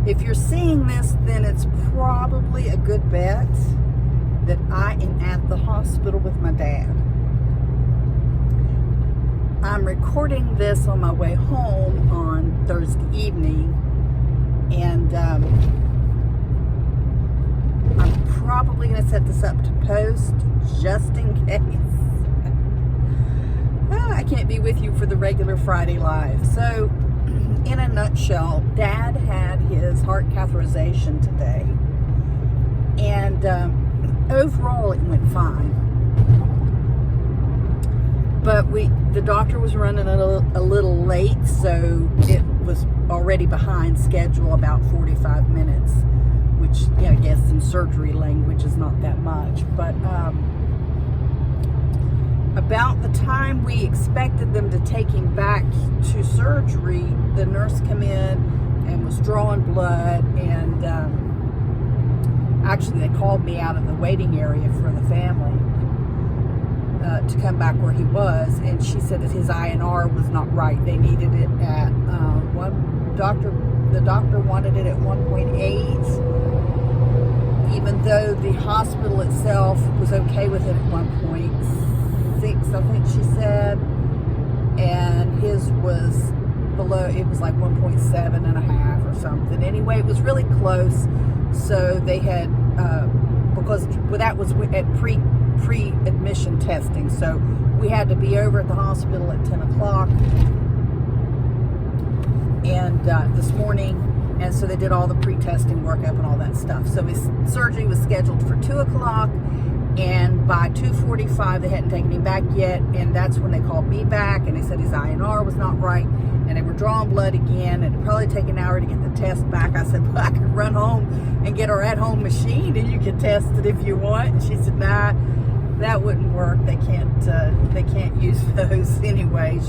If you're seeing this, then it's probably a good bet that I am at the hospital with my dad. I'm recording this on my way home on Thursday evening, and I'm probably going to set this up to post just in case. I can't be with you for the regular Friday Live. So, in a nutshell, Dad had his heart catheterization today, and overall it went fine. But the doctor was running a little late, so it was already behind schedule about 45 minutes, which, I guess in surgery language is not that much. But about the time we expected them to take him back to surgery, the nurse came in and was drawing blood, and actually they called me out of the waiting area for the family to come back where he was, and she said that his INR was not right. They needed it at the doctor wanted it at 1.8, even though the hospital itself was okay with it at 1.6, I think she said, and his was below, it was like 1.7 and a half or something. Anyway, it was really close. So they had, because that was at pre-admission testing, so we had to be over at the hospital at 10 o'clock and this morning, and so they did all the pre-testing workup and all that stuff. So his surgery was scheduled for 2 o'clock, and by 2:45 they hadn't taken him back yet, and that's when they called me back, and they said his INR was not right, and they were drawing blood again, and it'd probably take an hour to get the test back. I said, well, I could run home and get our at-home machine, and you can test it if you want. And she said, nah, that wouldn't work. They can't use those anyway.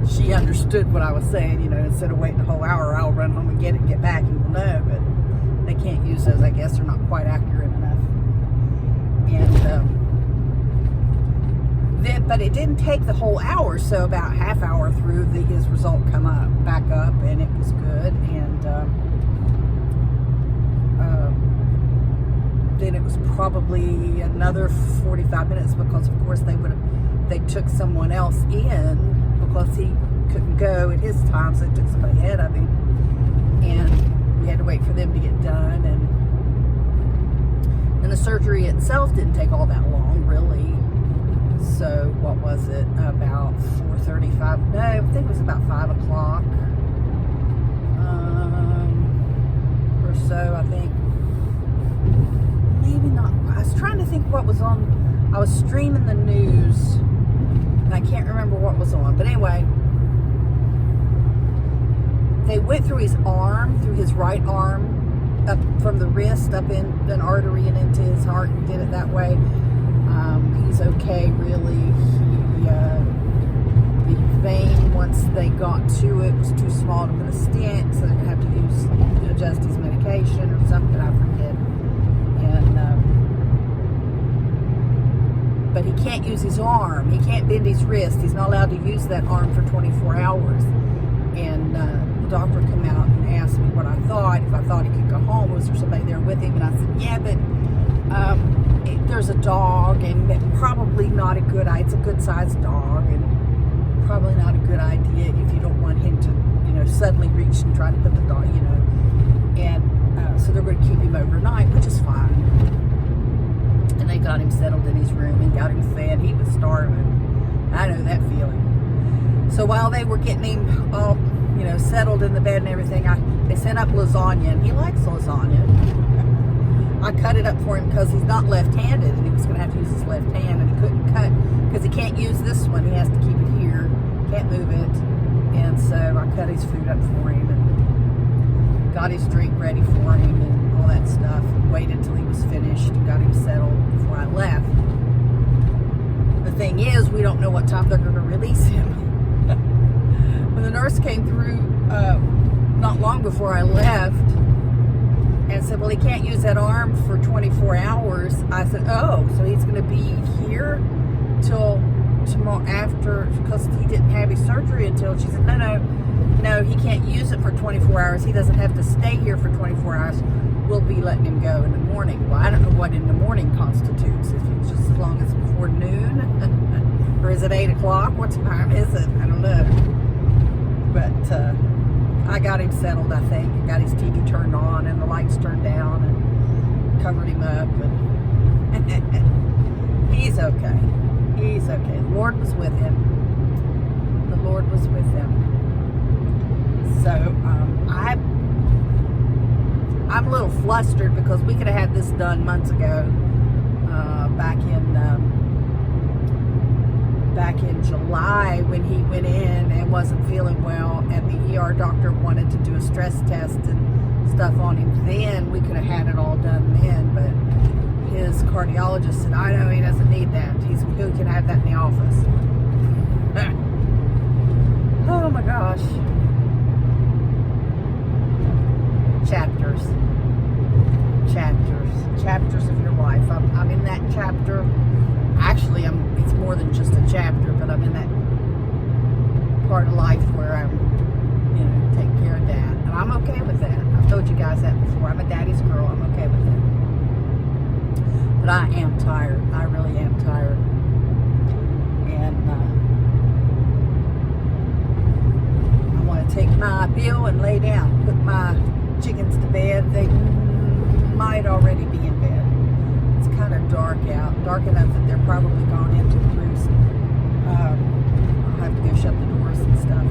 She understood what I was saying. Instead of waiting a whole hour, I'll run home and get it and get back, and you'll know. But they can't use those. I guess they're not quite accurate enough. And but it didn't take the whole hour. So about half hour through, his result come back up, and it was good. And then it was probably another 45 minutes because, of course, they took someone else in because he couldn't go at his time, so they took somebody ahead of him, and we had to wait for them to get done. And the surgery itself didn't take all that long, really. So what was it? About 4:35? No, I think it was about 5 o'clock or so. I think. Maybe not. I was trying to think what was on. I was streaming the news, and I can't remember what was on. But anyway, they went through his arm, through his right arm, up from the wrist, up in an artery and into his heart, and did it that way. He's okay, really. The vein, once they got to it, was too small to put a stent, so they're going to have to adjust his medication or something, I forget. But he can't use his arm. He can't bend his wrist. He's not allowed to use that arm for 24 hours. And the doctor came out and asked me what I thought, if I thought he could go home. Was there somebody there with him? And I said, yeah, but there's a dog, and probably not a good idea. It's a good-sized dog, and probably not a good idea if you don't want him to, suddenly reach and try to put the dog, And so they're going to keep him overnight, which is fine. And they got him settled in his room and got him fed. He was starving. I know that feeling. So while they were getting him all, settled in the bed and everything, they sent up lasagna, and he likes lasagna. I cut it up for him because he's not left-handed, and he was going to have to use his left hand, and he couldn't cut because he can't use this one. He has to keep it here, can't move it. And so I cut his food up for him and got his drink ready for him and all that stuff. Waited till he was finished and got him settled before I left. The thing is, we don't know what time they're going to release him. When the nurse came through not long before I left and said, well, he can't use that arm for 24 hours. I said, oh, so he's going to be here till tomorrow after, because he didn't have his surgery until, she said, no, he can't use it for 24 hours. He doesn't have to stay here for 24 hours. We'll be letting him go in the morning. Well, I don't know what in the morning constitutes. If it's just as long as before noon, or is it 8 o'clock? What time is it? I don't know. But I got him settled, I think. I got his TV turned on and the lights turned down and covered him up. And he's okay. He's okay. The Lord was with him. The Lord was with him. So I'm a little flustered because we could have had this done months ago, back in July, when he went in and wasn't feeling well, and the ER doctor wanted to do a stress test and stuff on him. Then we could have had it all done then, but his cardiologist said, I know he doesn't need that. He can have that in the office. Oh my gosh. Chapters of your life. I'm in that chapter. Actually, it's more than just a chapter, but I'm in that part of life where I'm, taking care of Dad. And I'm okay with that. I've told you guys that before. I'm a daddy's girl. I'm okay with that. But I am tired. I really am tired. And I want to take my pill and lay down, put my chickens to bed. They might already be in bed. It's kind of dark out, dark enough that they're probably gone into the roost. I'll have to go shut the doors and stuff.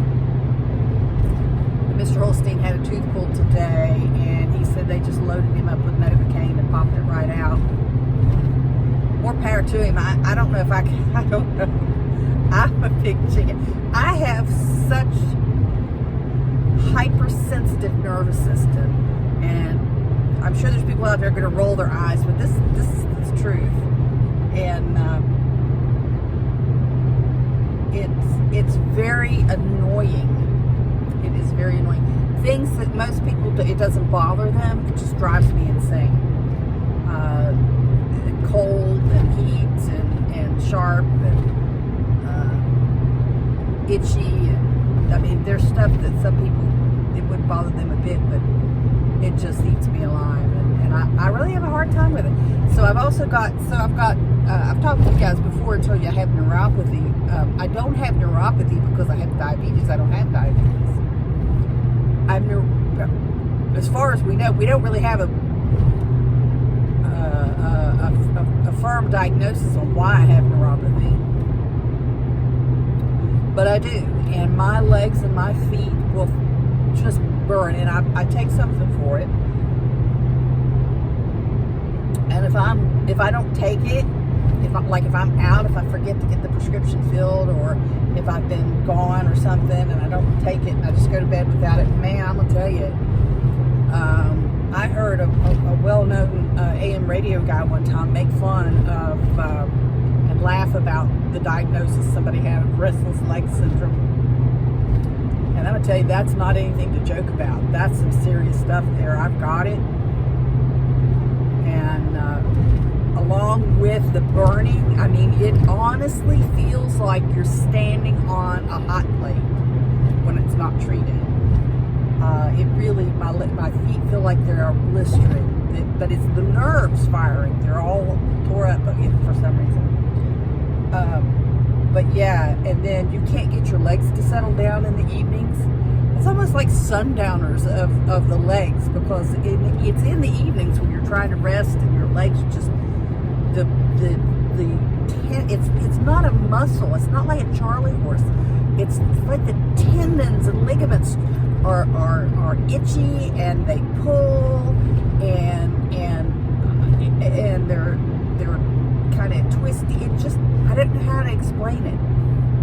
But Mr. Holstein had a tooth pulled today, and he said they just loaded him up with Novocaine and popped it right out. More power to him. I don't know if I can. I don't know. I'm a big chicken. I have such hypersensitive nervous system, and I'm sure there's people out there going to roll their eyes, but this is truth. And it's very annoying. It is very annoying. Things that most people do, it doesn't bother them. It just drives me insane. Cold and heat and sharp and itchy. And, I mean, there's stuff that some people, it wouldn't bother them a bit, but it just eats me alive, and I really have a hard time with it. So I've talked to you guys before and told you I have neuropathy. I don't have neuropathy because I have diabetes. I don't have diabetes. As far as we know, we don't really have a firm diagnosis on why I have neuropathy. But I do, and my legs and my feet will just burn, and I take something for it. And if I don't take it, if I'm out, if I forget to get the prescription filled, or if I've been gone or something and I don't take it and I just go to bed without it, man, I'm gonna tell you. I heard a well-known AM radio guy one time make fun of and laugh about the diagnosis somebody had of restless leg syndrome. And I'm going to tell you, that's not anything to joke about. That's some serious stuff there. I've got it. And along with the burning, I mean, it honestly feels like you're standing on a hot plate when it's not treated. It really, my feet feel like they're blistering. But it's the nerves firing. They're all tore up for some reason. But yeah, and then you can't get your legs to settle down in the evenings. It's almost like sundowners of the legs, because it's in the evenings when you're trying to rest and your legs just it's not a muscle. It's not like a Charlie horse. It's like the tendons and ligaments are itchy, and they pull, and they're kind of twisty. It just, I don't know how to explain it,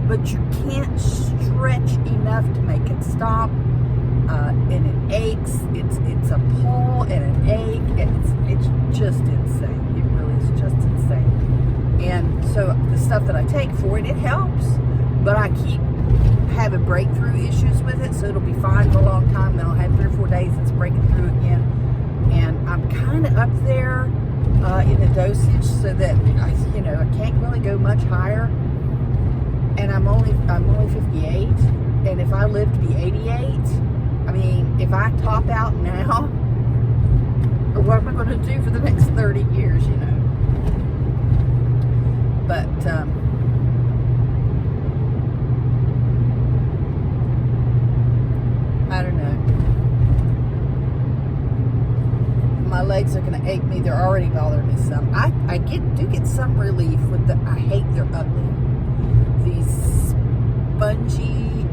but you can't stretch enough to make it stop, and it aches. It's a pull and an ache, and it's just insane. It really is just insane. And so the stuff that I take for it helps, but I keep having breakthrough issues with it, so it'll be fine for a long time, then I'll have 3 or 4 days it's breaking through again, and I'm kind of up there in the dosage, so that I can't really go much higher. I'm only 58, and if I live to be 88, I mean, if I top out now, what am I going to do for the next 30 years, you know? But, I don't know. My legs are going to ache me. They're already bothering me some. I do get some relief with I hate they're ugly. These spongy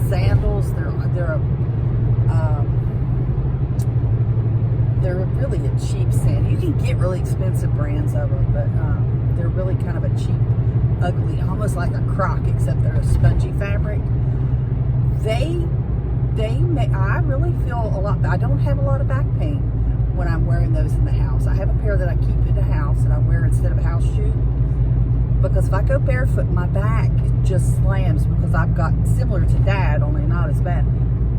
sandals. They're really a cheap sandal. You can get really expensive brands of them, but they're really kind of a cheap, ugly, almost like a Croc, except they're a spongy fabric. I really feel a lot. I don't have a lot of back pain when I'm wearing those in the house. I have a pair that I keep in the house and I wear instead of a house shoe, because if I go barefoot, my back just slams, because I've got similar to Dad, only not as bad.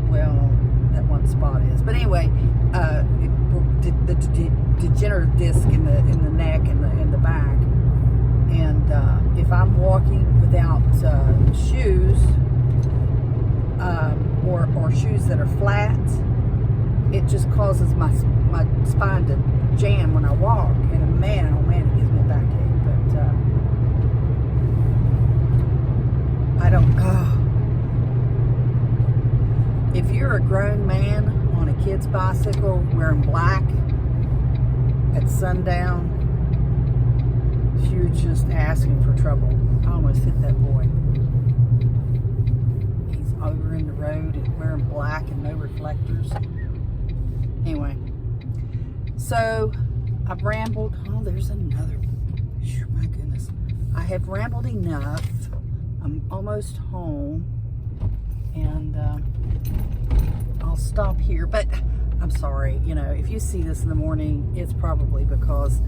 Well, that one spot is, but anyway, the degenerative disc in the neck and the back, and if I'm walking without shoes, or shoes that are flat, it just causes my spine to jam when I walk, and man, oh man, it gives me a backache. But I don't. If you're a grown man on a kid's bicycle wearing black at sundown, you're just asking for trouble. I almost hit that boy. He's over in the road and wearing black and no reflectors. Anyway, so I've rambled. Oh, there's another one. My goodness. I have rambled enough. I'm almost home. And I'll stop here. But I'm sorry, you know, if you see this in the morning, it's probably because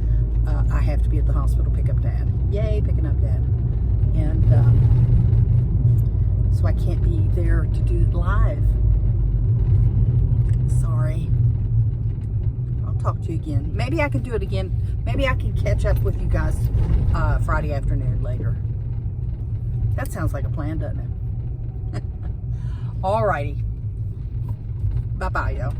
I have to be at the hospital to pick up Dad. Yay, picking up Dad. And so I can't be there to do it live. Sorry. I'll talk to you again. Maybe I can do it again. Maybe I can catch up with you guys Friday afternoon later. That sounds like a plan, doesn't it? Alrighty. Bye-bye, y'all.